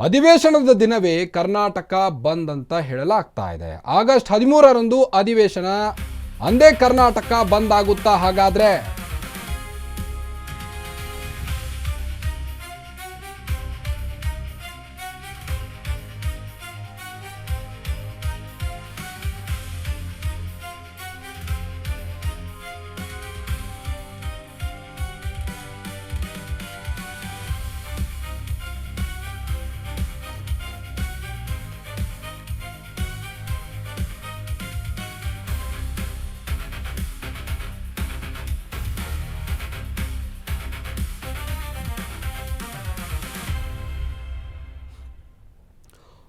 ಅಧಿವೇಶನದ ದಿನವೇ ಕರ್ನಾಟಕ ಬಂದ್ ಅಂತ ಹೇಳಲಾಗ್ತಾ ಇದೆ. ಆಗಸ್ಟ್ 13ರಂದು ಅಧಿವೇಶನ, ಅಂದೇ ಕರ್ನಾಟಕ ಬಂದ್ ಆಗುತ್ತಾ ಹಾಗಾದ್ರೆ?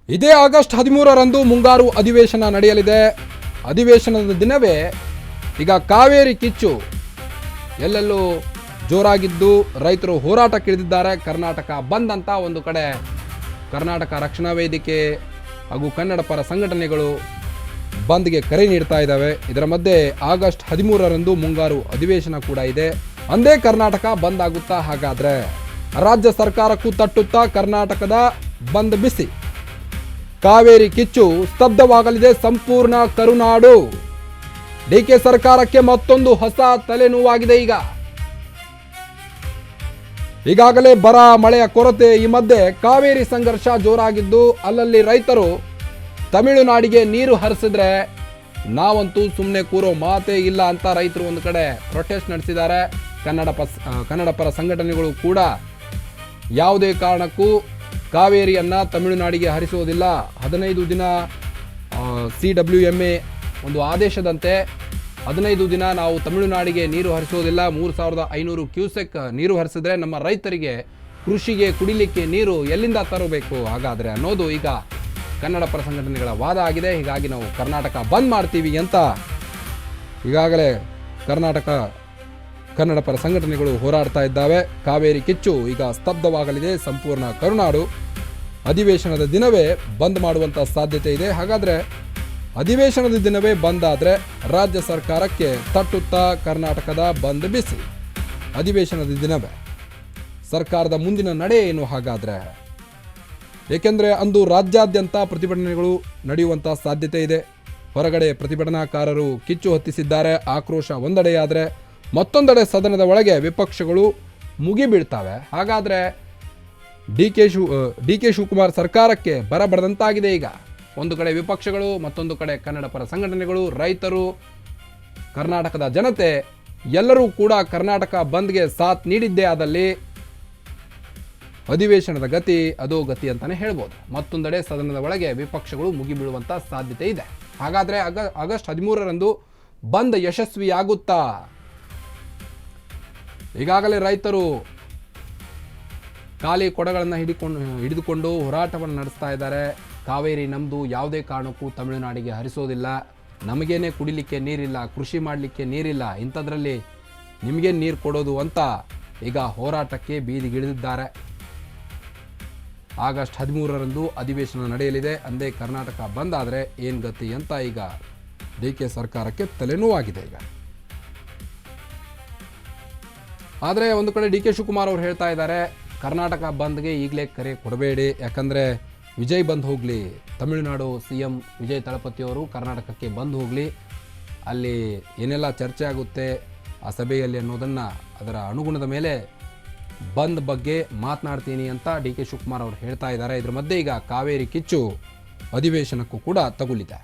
ಇದೇ ಆಗಸ್ಟ್ 13ರಂದು ಮುಂಗಾರು ಅಧಿವೇಶನ ನಡೆಯಲಿದೆ. ಅಧಿವೇಶನದ ದಿನವೇ ಈಗ ಕಾವೇರಿ ಕಿಚ್ಚು ಎಲ್ಲೆಲ್ಲೂ ಜೋರಾಗಿದ್ದು ರೈತರು ಹೋರಾಟಕ್ಕಿಳಿದಿದ್ದಾರೆ. ಕರ್ನಾಟಕ ಬಂದ್ ಅಂತ ಒಂದು ಕಡೆ ಕರ್ನಾಟಕ ರಕ್ಷಣಾ ವೇದಿಕೆ ಹಾಗೂ ಕನ್ನಡ ಪರ ಸಂಘಟನೆಗಳು ಬಂದ್ಗೆ ಕರೆ ನೀಡ್ತಾ ಇದ್ದಾವೆ. ಇದರ ಮಧ್ಯೆ ಆಗಸ್ಟ್ 13ರಂದು ಮುಂಗಾರು ಅಧಿವೇಶನ ಕೂಡ ಇದೆ. ಅಂದೇ ಕರ್ನಾಟಕ ಬಂದ್ ಆಗುತ್ತಾ ಹಾಗಾದ್ರೆ? ರಾಜ್ಯ ಸರ್ಕಾರಕ್ಕೂ ತಟ್ಟುತ್ತಾ ಕರ್ನಾಟಕದ ಬಂದ್ ಬಿಸಿ? ಕಾವೇರಿ ಕಿಚ್ಚು ಸ್ತಬ್ಧವಾಗಲಿದೆ ಸಂಪೂರ್ಣ ಕರುನಾಡು. ಡಿಕೆ ಸರ್ಕಾರಕ್ಕೆ ಮತ್ತೊಂದು ಹೊಸ ತಲೆನೋವಾಗಿದೆ. ಈಗಾಗಲೇ ಬರ ಮಳೆಯ ಕೊರತೆ, ಈ ಮಧ್ಯೆ ಕಾವೇರಿ ಸಂಘರ್ಷ ಜೋರಾಗಿದ್ದು ಅಲ್ಲಲ್ಲಿ ರೈತರು ತಮಿಳುನಾಡಿಗೆ ನೀರು ಹರಿಸಿದ್ರೆ ನಾವಂತೂ ಸುಮ್ಮನೆ ಕೂರೋ ಮಾತೇ ಇಲ್ಲ ಅಂತ ರೈತರು ಒಂದು ಕಡೆ ಪ್ರೊಟೆಸ್ಟ್ ನಡೆಸಿದ್ದಾರೆ. ಕನ್ನಡ ಪರ ಸಂಘಟನೆಗಳು ಕೂಡ ಯಾವುದೇ ಕಾರಣಕ್ಕೂ ಕಾವೇರಿಯನ್ನ ತಮಿಳುನಾಡಿಗೆ ಹರಿಸುವುದಿಲ್ಲ, 15 ದಿನ CWMA ಒಂದು ಆದೇಶದಂತೆ 15 ದಿನ ನಾವು ತಮಿಳುನಾಡಿಗೆ ನೀರು ಹರಿಸೋದಿಲ್ಲ, 3500 ಕ್ಯೂಸೆಕ್ ನೀರು ಹರಿಸಿದ್ರೆ ನಮ್ಮ ರೈತರಿಗೆ ಕೃಷಿಗೆ ಕುಡಿಲಿಕ್ಕೆ ನೀರು ಎಲ್ಲಿಂದ ತರಬೇಕು ಹಾಗಾದ್ರೆ ಅನ್ನೋದು ಈಗ ಕನ್ನಡ ಪರ ಸಂಘಟನೆಗಳ ವಾದ ಆಗಿದೆ. ಹೀಗಾಗಿ ನಾವು ಕರ್ನಾಟಕ ಬಂದ್ ಮಾಡ್ತೀವಿ ಅಂತ ಈಗಾಗಲೇ ಕನ್ನಡ ಪರ ಸಂಘಟನೆಗಳು ಹೋರಾಡ್ತಾ ಇದ್ದಾವೆ. ಕಾವೇರಿ ಕಿಚ್ಚು ಈಗ ಸ್ತಬ್ಧವಾಗಲಿದೆ ಸಂಪೂರ್ಣ ಕರುನಾಡು. ಅಧಿವೇಶನದ ದಿನವೇ ಬಂದ್ ಮಾಡುವಂಥ ಸಾಧ್ಯತೆ ಇದೆ. ಹಾಗಾದರೆ ಅಧಿವೇಶನದ ದಿನವೇ ಬಂದ್ ಆದರೆ ರಾಜ್ಯ ಸರ್ಕಾರಕ್ಕೆ ತಟ್ಟುತ್ತಾ ಕರ್ನಾಟಕದ ಬಂದ್ ಬಿಸಿ? ಅಧಿವೇಶನದ ದಿನವೇ ಸರ್ಕಾರದ ಮುಂದಿನ ನಡೆ ಏನು ಹಾಗಾದರೆ? ಏಕೆಂದರೆ ಅಂದು ರಾಜ್ಯಾದ್ಯಂತ ಪ್ರತಿಭಟನೆಗಳು ನಡೆಯುವಂಥ ಸಾಧ್ಯತೆ ಇದೆ. ಹೊರಗಡೆ ಪ್ರತಿಭಟನಾಕಾರರು ಕಿಚ್ಚು ಹೊತ್ತಿಸಿದ್ದಾರೆ. ಆಕ್ರೋಶ ಒಂದೆಡೆಯಾದರೆ ಮತ್ತೊಂದೆಡೆ ಸದನದ ಒಳಗೆ ವಿಪಕ್ಷಗಳು ಮುಗಿಬೀಳ್ತವೆ. ಹಾಗಾದರೆ ಡಿ ಕೆ ಶಿವಕುಮಾರ್ ಸರ್ಕಾರಕ್ಕೆ ಬರಬಡದಂತಾಗಿದೆ. ಈಗ ಒಂದು ಕಡೆ ವಿಪಕ್ಷಗಳು, ಮತ್ತೊಂದು ಕಡೆ ಕನ್ನಡ ಪರ ಸಂಘಟನೆಗಳು, ರೈತರು, ಕರ್ನಾಟಕದ ಜನತೆ ಎಲ್ಲರೂ ಕೂಡ ಕರ್ನಾಟಕ ಬಂದ್ಗೆ ಸಾಥ್ ನೀಡಿದ್ದೇ ಆದಲ್ಲಿ ಅಧಿವೇಶನದ ಗತಿ ಅದೋ ಗತಿ ಅಂತಾನೆ ಹೇಳ್ಬೋದು. ಮತ್ತೊಂದೆಡೆ ಸದನದ ಒಳಗೆ ವಿಪಕ್ಷಗಳು ಮುಗಿಬೀಳುವಂಥ ಸಾಧ್ಯತೆ ಇದೆ. ಹಾಗಾದರೆ ಆಗಸ್ಟ್ 13ರಂದು ಬಂದ್ ಯಶಸ್ವಿಯಾಗುತ್ತಾ? ಈಗಾಗಲೇ ರೈತರು ಖಾಲಿ ಕೊಡಗಳನ್ನು ಹಿಡಿದುಕೊಂಡು ಹೋರಾಟವನ್ನು ನಡೆಸ್ತಾ ಇದ್ದಾರೆ. ಕಾವೇರಿ ನಮ್ಮದು, ಯಾವುದೇ ಕಾರಣಕ್ಕೂ ತಮಿಳುನಾಡಿಗೆ ಹರಿಸೋದಿಲ್ಲ, ನಮಗೇನೆ ಕುಡಿಲಿಕ್ಕೆ ನೀರಿಲ್ಲ, ಕೃಷಿ ಮಾಡಲಿಕ್ಕೆ ನೀರಿಲ್ಲ, ಇಂಥದ್ರಲ್ಲಿ ನಿಮಗೆ ನೀರು ಕೊಡೋದು ಅಂತ ಈಗ ಹೋರಾಟಕ್ಕೆ ಬೀದಿಗಿಳಿದಿದ್ದಾರೆ. ಆಗಸ್ಟ್ 13ರಂದು ಅಧಿವೇಶನ ನಡೆಯಲಿದೆ. ಅಂದೇ ಕರ್ನಾಟಕ ಬಂದ್ ಆದರೆ ಏನು ಗತಿ ಅಂತ ಈಗ ಡಿಕೆ ಸರ್ಕಾರಕ್ಕೆ ತಲೆನೋವಾಗಿದೆ. ಈಗ ಆದರೆ ಒಂದು ಕಡೆ ಡಿ ಕೆ ಶಿವಕುಮಾರ್ ಅವರು ಹೇಳ್ತಾ ಇದ್ದಾರೆ, ಕರ್ನಾಟಕ ಬಂದ್ಗೆ ಈಗಲೇ ಕರೆ ಕೊಡಬೇಡಿ, ಯಾಕಂದರೆ ವಿಜಯ್ ಬಂದ್ ಹೋಗಲಿ, ತಮಿಳುನಾಡು CM ವಿಜಯ್ ತಳಪತಿಯವರು ಕರ್ನಾಟಕಕ್ಕೆ ಬಂದ್ ಹೋಗಲಿ, ಅಲ್ಲಿ ಏನೆಲ್ಲ ಚರ್ಚೆ ಆಗುತ್ತೆ ಆ ಸಭೆಯಲ್ಲಿ ಅನ್ನೋದನ್ನು ಅದರ ಅನುಗುಣದ ಮೇಲೆ ಬಂದ್ ಬಗ್ಗೆ ಮಾತನಾಡ್ತೀನಿ ಅಂತ ಡಿ ಕೆ ಶಿವಕುಮಾರ್ ಅವರು ಹೇಳ್ತಾ ಇದ್ದಾರೆ. ಇದರ ಮಧ್ಯೆ ಈಗ ಕಾವೇರಿ ಕಿಚ್ಚು ಅಧಿವೇಶನಕ್ಕೂ ಕೂಡ ತಗುಲಿದೆ.